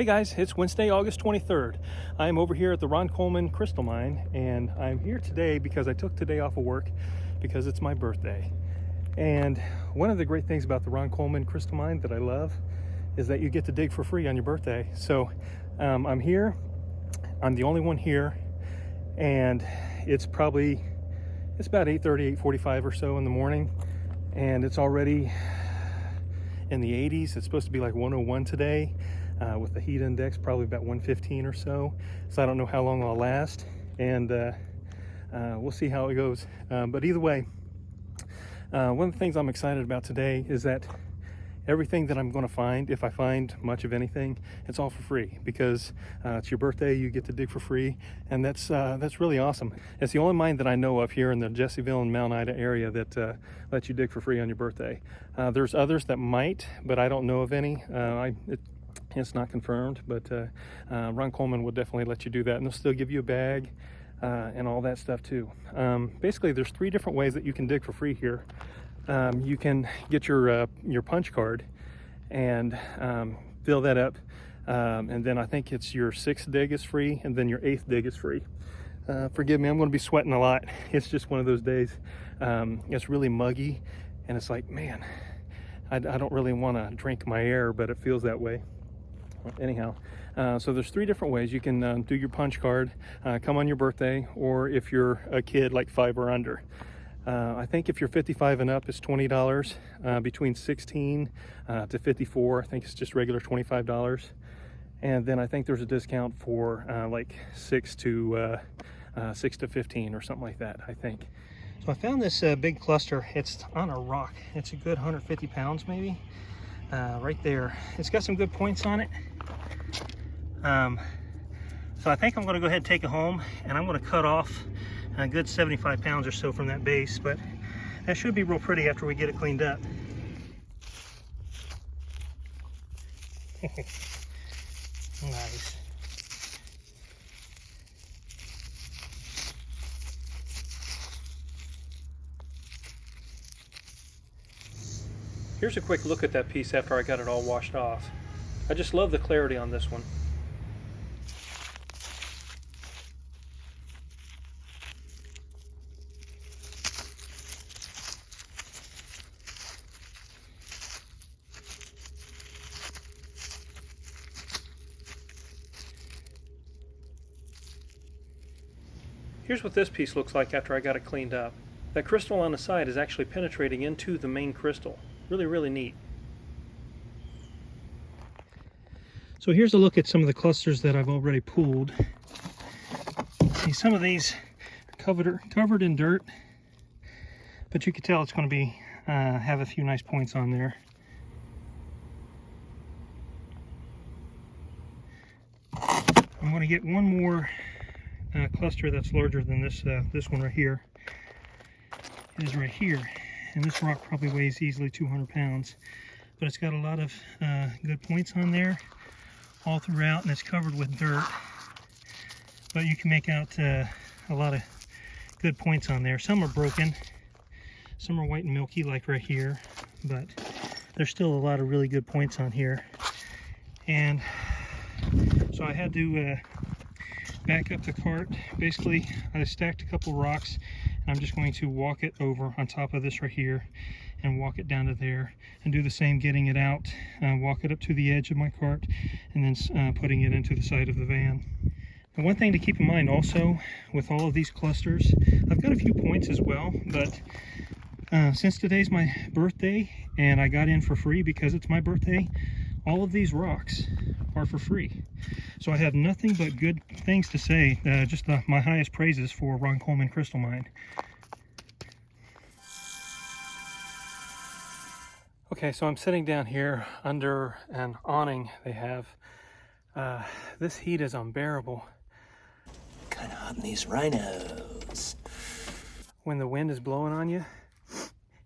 Hey guys, it's Wednesday, August 23rd. I'm over here at the Ron Coleman Crystal Mine, and I'm here today because I took today off of work because it's my birthday. And one of the great things about the Ron Coleman Crystal Mine that I love is that you get to dig for free on your birthday. So I'm here, I'm the only one here, and it's about 8:30, 8:45 or so in the morning, and it's already in the 80s. It's supposed to be like 101 today. With the heat index probably about 115 or so. So I don't know how long I'll last, and we'll see how it goes. But either way, one of the things I'm excited about today is that everything that I'm going to find, if I find much of anything, it's all for free because it's your birthday. You get to dig for free, and that's really awesome. It's the only mine that I know of here in the Jesseville and Mount Ida area that lets you dig for free on your birthday. There's others that might, but I don't know of any. It's not confirmed, but Ron Coleman will definitely let you do that, and they'll still give you a bag and all that stuff too. Basically, there's 3 different ways that you can dig for free here. You can get your punch card and fill that up, and then I think it's your 6th dig is free, and then your 8th dig is free. Forgive me, I'm going to be sweating a lot. It's just one of those days. It's really muggy, and it's like, man, I don't really want to drink my air, but it feels that way. Anyhow, so there's 3 different ways you can do your punch card, come on your birthday, or if you're a kid like 5 or under. I think if you're 55 and up, it's $20. Between 16 to 54, I think it's just regular $25. And then I think there's a discount for like 6 to 15 or something like that, I think. So I found this big cluster. It's on a rock. It's a good 150 pounds maybe. Right there. It's got some good points on it. So I think I'm going to go ahead and take it home, and I'm going to cut off a good 75 pounds or so from that base, but that should be real pretty after we get it cleaned up. Nice. Here's a quick look at that piece after I got it all washed off. I just love the clarity on this one. Here's what this piece looks like after I got it cleaned up. That crystal on the side is actually penetrating into the main crystal. Really, really neat. So here's a look at some of the clusters that I've already pulled. See, some of these are covered in dirt, but you can tell it's going to be have a few nice points on there. I'm going to get one more cluster that's larger than this one right here. It is right here, and this rock probably weighs easily 200 pounds, but it's got a lot of good points on there all throughout, and it's covered with dirt, but you can make out a lot of good points on there. Some are broken, some are white and milky like right here, but there's still a lot of really good points on here. And so I had to back up the cart. Basically, I stacked a couple rocks, and I'm just going to walk it over on top of this right here and walk it down to there, and do the same getting it out, walk it up to the edge of my cart, and then putting it into the side of the van. And one thing to keep in mind also with all of these clusters, I've got a few points as well, but since today's my birthday and I got in for free because it's my birthday, all of these rocks are for free. So I have nothing but good things to say, just my highest praises for Ron Coleman Crystal Mine. Okay, so I'm sitting down here under an awning they have. This heat is unbearable. Kind of hot in these rhinos. When the wind is blowing on you,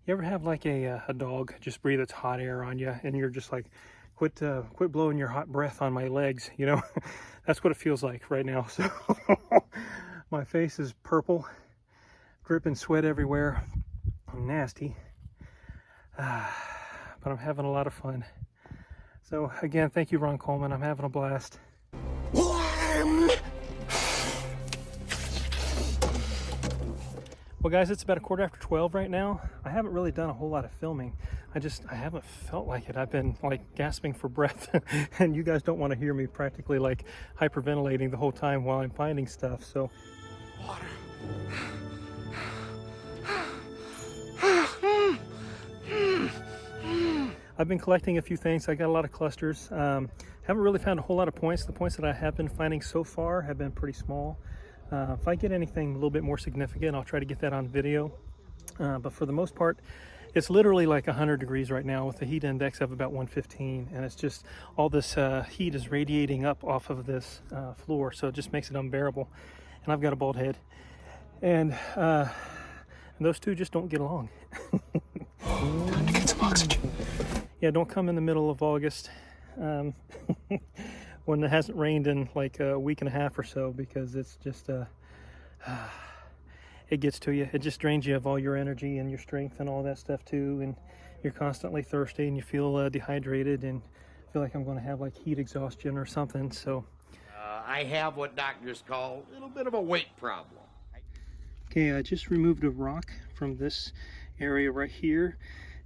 you ever have like a dog just breathe its hot air on you, and you're just like, quit blowing your hot breath on my legs, you know? That's what it feels like right now. So my face is purple, dripping sweat everywhere. I'm nasty. But I'm having a lot of fun. So again, thank you, Ron Coleman. I'm having a blast. Well guys, it's about 12:15 right now. I haven't really done a whole lot of filming. I haven't felt like it. I've been like gasping for breath and you guys don't want to hear me practically like hyperventilating the whole time while I'm finding stuff. So Water. I've been collecting a few things. I got a lot of clusters. Haven't really found a whole lot of points. The points that I have been finding so far have been pretty small. If I get anything a little bit more significant, I'll try to get that on video. But for the most part, it's literally like 100 degrees right now with a heat index of about 115. And it's just all this heat is radiating up off of this floor. So it just makes it unbearable. And I've got a bald head. And those two just don't get along. Get some oxygen. Yeah, don't come in the middle of August when it hasn't rained in like a week and a half or so, because it's just it gets to you. It just drains you of all your energy and your strength and all that stuff too, and you're constantly thirsty and you feel dehydrated and feel like I'm going to have like heat exhaustion or something. So I have what doctors call a little bit of a weight problem. okay, I just removed a rock from this area right here,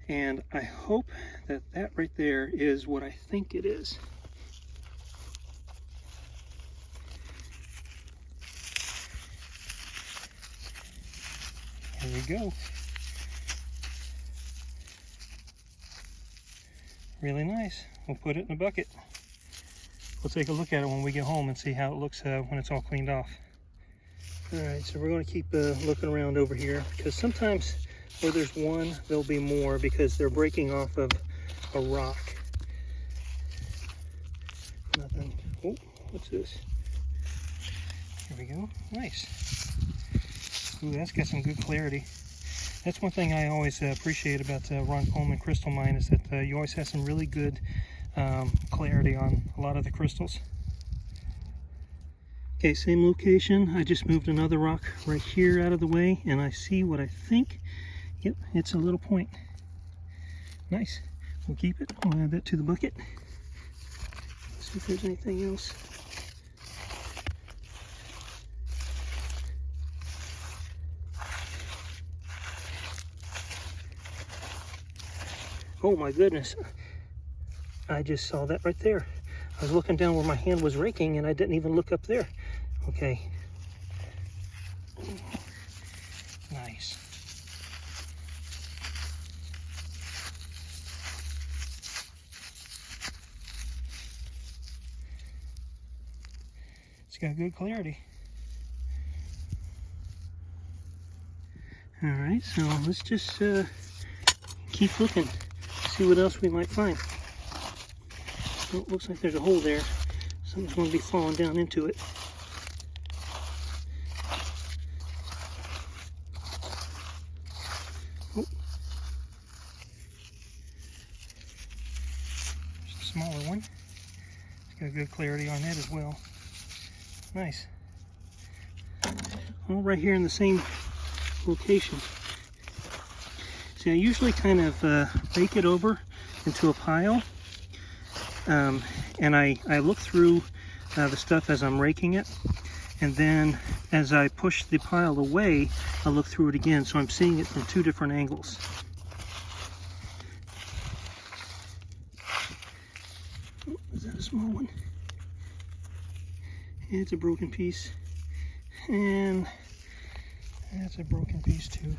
and I hope that that right there is what I think it is. Here we go. Really nice. We'll put it in a bucket. We'll take a look at it when we get home and see how it looks when it's all cleaned off. Alright, so we're going to keep looking around over here, because sometimes where there's one, there'll be more because they're breaking off of a rock. Nothing. Oh, what's this? Here we go. Nice. Ooh, that's got some good clarity. That's one thing I always appreciate about Ron Coleman Crystal Mine, is that you always have some really good clarity on a lot of the crystals. Okay, same location. I just moved another rock right here out of the way, and I see what I think. Yep, it's a little point. Nice. We'll keep it. We'll add that to the bucket. Let's see if there's anything else. Oh my goodness. I just saw that right there. I was looking down where my hand was raking and I didn't even look up there. Okay. Nice. It's got good clarity. All right, so let's just keep looking, see what else we might find. Oh, it looks like there's a hole there. Something's going to be falling down into it. Oh. There's a smaller one. It's got good clarity on that as well. Nice. All right here in the same location. See, I usually kind of rake it over into a pile, and I look through the stuff as I'm raking it, and then as I push the pile away, I look through it again, so I'm seeing it from two different angles. Oh, is that a small one? It's a broken piece, and that's a broken piece too.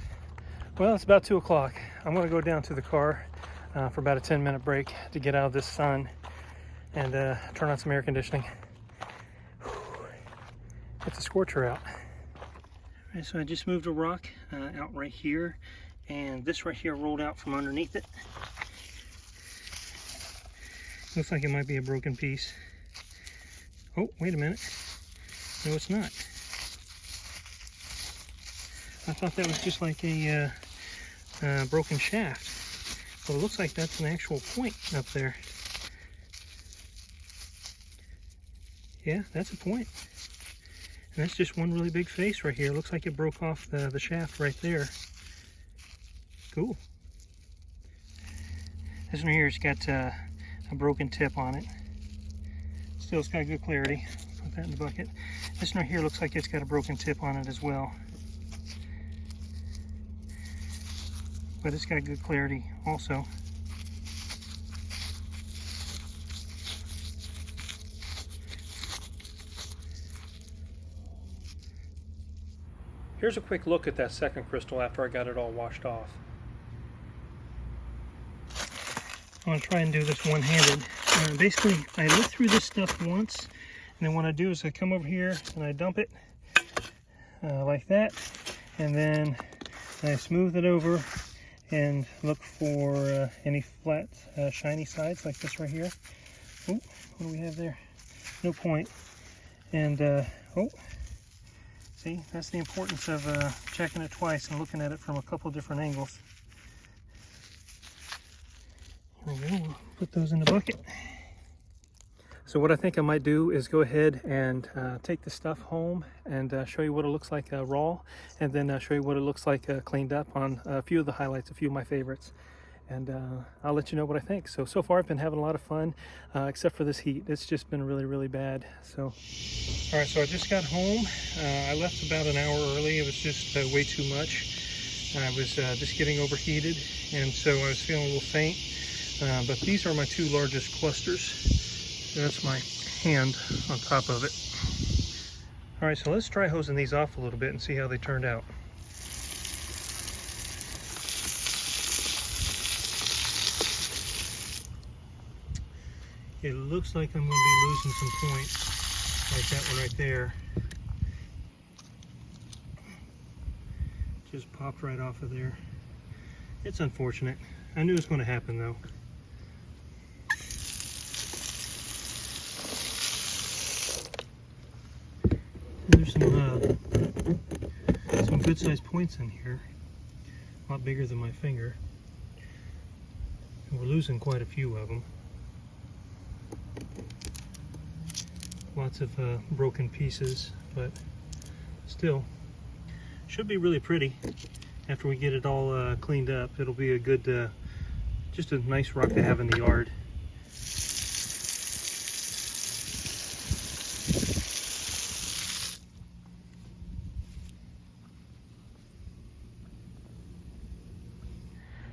Well, it's about 2 o'clock. I'm going to go down to the car for about a 10-minute break to get out of this sun and turn on some air conditioning. Whew. It's a scorcher out. All right, so I just moved a rock out right here, and this right here rolled out from underneath it. Looks like it might be a broken piece. Oh, wait a minute. No, it's not. I thought that was just like a broken shaft. But it looks like that's an actual point up there. Yeah, that's a point. And that's just one really big face right here. Looks like it broke off the shaft right there. Cool. This one here has got a broken tip on it. Still, it's got good clarity. Put that in the bucket. This one right here looks like it's got a broken tip on it as well. But it's got good clarity also. Here's a quick look at that second crystal after I got it all washed off. I'm going to try and do this one-handed. Basically, I look through this stuff once, and then what I do is I come over here and I dump it like that, and then I smooth it over and look for any flat, shiny sides like this right here. Oh, what do we have there? No point. And, oh, see, that's the importance of checking it twice and looking at it from a couple different angles. There we go, we'll put those in the bucket. So what I think I might do is go ahead and take the stuff home and show you what it looks like raw, and then show you what it looks like cleaned up on a few of the highlights, a few of my favorites. And I'll let you know what I think. So far I've been having a lot of fun, except for this heat. It's just been really, really bad. So, all right, so I just got home. I left about an hour early. It was just way too much. I was just getting overheated, and so I was feeling a little faint. But these are my two largest clusters. That's my hand on top of it. All right, so let's dry hosing these off a little bit and see how they turned out. It looks like I'm going to be losing some points, like that one right there. Just popped right off of there. It's unfortunate. I knew it was going to happen though. There's some good sized points in here, a lot bigger than my finger. And we're losing quite a few of them. Lots of broken pieces, but still should be really pretty after we get it all cleaned up. It'll be a good, just a nice rock to have in the yard.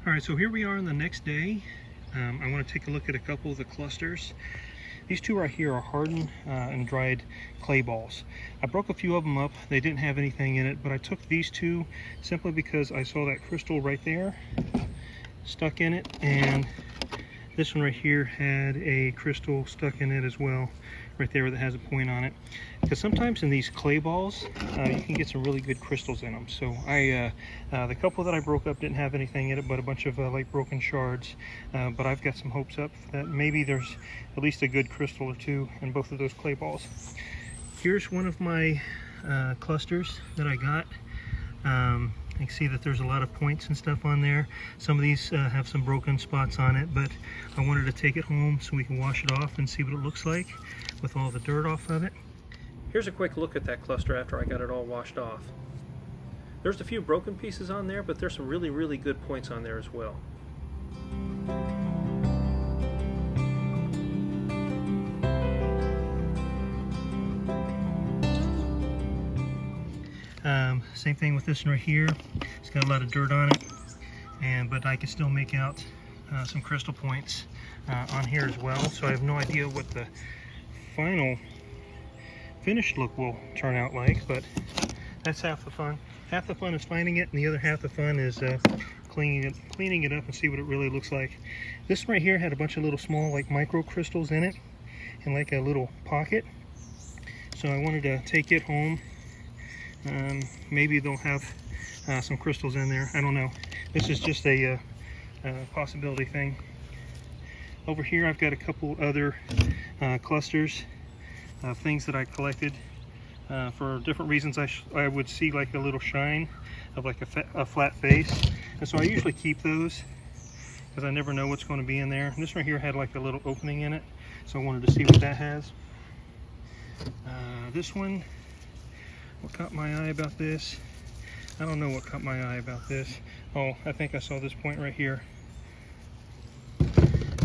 All right, so here we are on the next day. I want to take a look at a couple of the clusters. These two right here are hardened and dried clay balls. I broke a few of them up. They didn't have anything in it, but I took these two simply because I saw that crystal right there stuck in it, and this one right here had a crystal stuck in it as well, right there that has a point on it. Because sometimes in these clay balls, you can get some really good crystals in them. So the couple that I broke up didn't have anything in it, but a bunch of like broken shards. But I've got some hopes up that maybe there's at least a good crystal or two in both of those clay balls. Here's one of my clusters that I got. You can see that there's a lot of points and stuff on there. Some of these have some broken spots on it, but I wanted to take it home so we can wash it off and see what it looks like with all the dirt off of it. Here's a quick look at that cluster after I got it all washed off. There's a few broken pieces on there, but there's some really, really good points on there as well. Same thing with this one right here. It's got a lot of dirt on it, but I can still make out some crystal points on here as well. So I have no idea what the final finished look will turn out like, but that's half the fun. Half the fun is finding it, and the other half the fun is cleaning it up and see what it really looks like. This one right here had a bunch of little small like micro crystals in it, and like a little pocket. So I wanted to take it home. Maybe they'll have some crystals in there. I don't know. This is just a possibility thing. Over here I've got a couple other clusters of things that I collected for different reasons. I would see like a little shine of like a flat face, and so I usually keep those because I never know what's going to be in there. And this right here had like a little opening in it, so I wanted to see what that has. This one, what caught my eye about this? I don't know what caught my eye about this. Oh, I think I saw this point right here.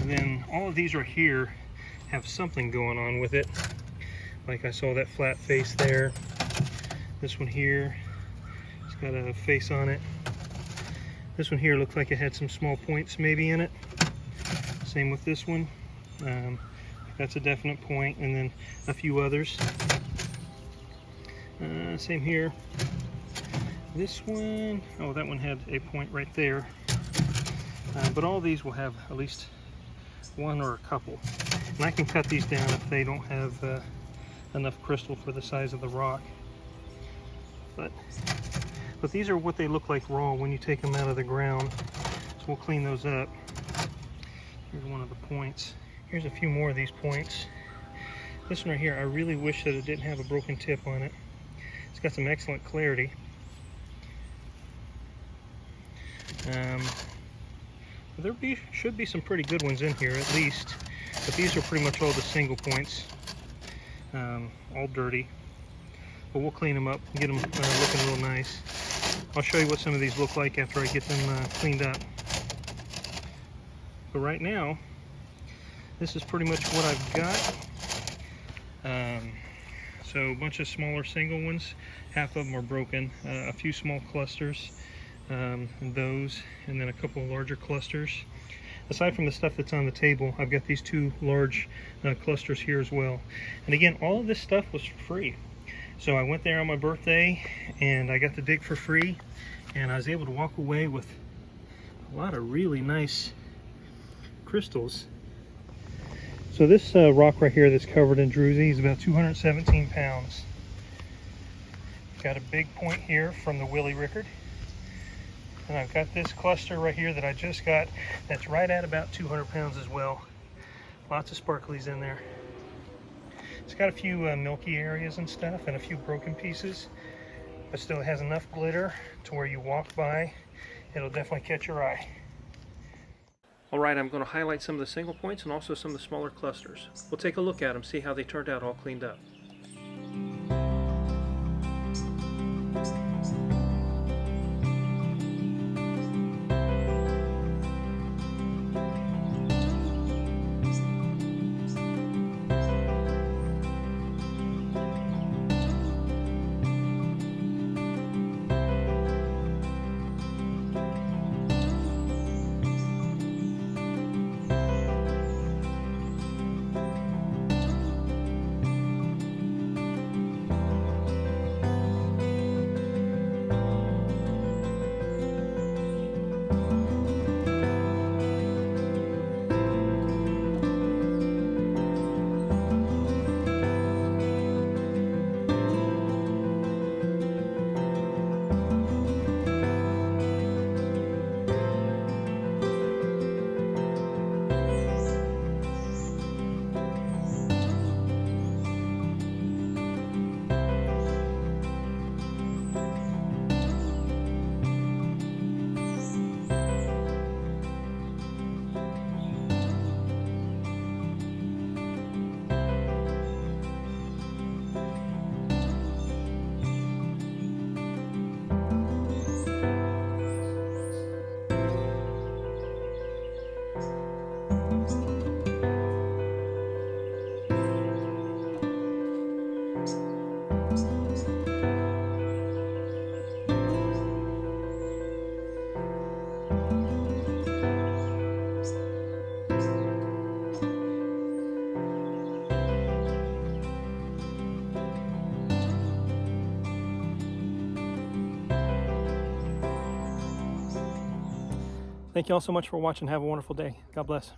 And then all of these right here have something going on with it. Like I saw that flat face there. This one here, it's got a face on it. This one here looks like it had some small points maybe in it. Same with this one. That's a definite point, and then a few others. Same here. This one, oh, that one had a point right there. But all these will have at least one or a couple. And I can cut these down if they don't have enough crystal for the size of the rock. But these are what they look like raw when you take them out of the ground. So we'll clean those up. Here's one of the points. Here's a few more of these points. This one right here, I really wish that it didn't have a broken tip on it. It's got some excellent clarity. There should be some pretty good ones in here at least, but these are pretty much all the single points, all dirty. But we'll clean them up and get them looking real nice. I'll show you what some of these look like after I get them cleaned up. But right now, this is pretty much what I've got. So a bunch of smaller single ones, half of them are broken, a few small clusters, and those, and then a couple of larger clusters. Aside from the stuff that's on the table, I've got these two large clusters here as well. And again, all of this stuff was free. So I went there on my birthday and I got to dig for free, and I was able to walk away with a lot of really nice crystals. So this rock right here that's covered in druzy is about 217 pounds. Got a big point here from the Willie Rickard. And I've got this cluster right here that I just got that's right at about 200 pounds as well. Lots of sparklies in there. It's got a few milky areas and stuff and a few broken pieces, but still it has enough glitter to where you walk by, it'll definitely catch your eye. Alright, I'm going to highlight some of the single points and also some of the smaller clusters. We'll take a look at them, see how they turned out all cleaned up. Thank you all so much for watching. Have a wonderful day. God bless.